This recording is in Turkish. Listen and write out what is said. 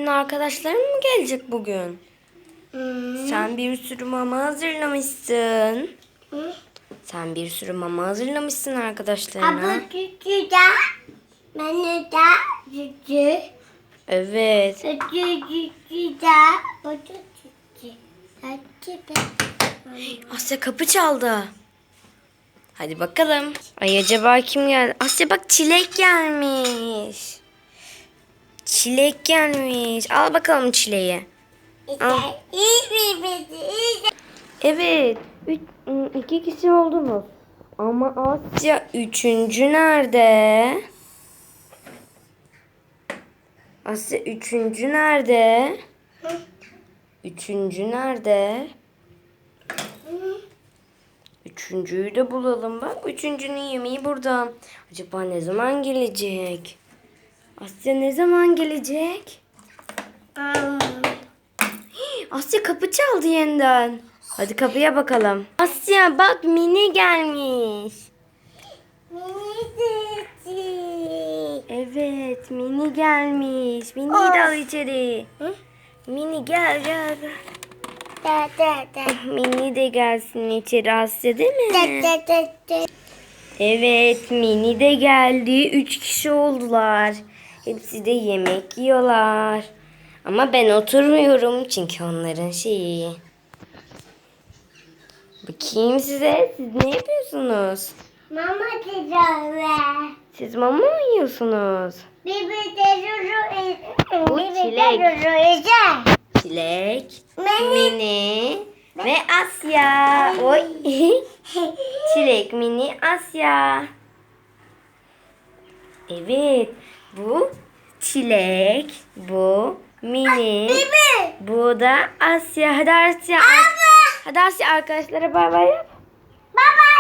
senin arkadaşların mı gelecek bugün? Hı. Sen bir sürü mama hazırlamışsın. Hı. Sen bir sürü mama hazırlamışsın arkadaşlarına. Abi cücü de. Ben de cücü. Evet. Cücü de. Bu da cücü. Hadi be. Asya kapı çaldı. Hadi bakalım. Ay acaba kim geldi? Asya bak çilek gelmiş. Çilek gelmiş. Al bakalım çileği. Al. Evet. İki kişi oldunuz. Ama Asya üçüncü nerede? Asya üçüncü nerede? Üçüncü nerede? Üçüncüyü de bulalım. Bak üçüncünün yemeği burada. Acaba ne zaman gelecek? Asya ne zaman gelecek? Asya kapı çaldı yeniden. Hadi kapıya bakalım. Asya bak Mini gelmiş. Evet Mini gelmiş. Mini'yi de al içeri. Mini gel gel. Mini de gelsin içeri Asya değil mi? Evet Mini de geldi. 3 kişi oldular. Hepsi de yemek yiyorlar. Ama ben oturmuyorum çünkü onların şeyi. Bakayım size. Siz ne yapıyorsunuz? Mama tezahüre. Siz mama mı yiyorsunuz? Bibi tezahüre. Bu çilek. Çilek, Mini ve Asya. Oy. Çilek, Mini, Asya. Evet. Bu çilek, bu Mini, bu da Asya. Hadi Asya. Hadi Asya arkadaşlara bay bay yap. Baba.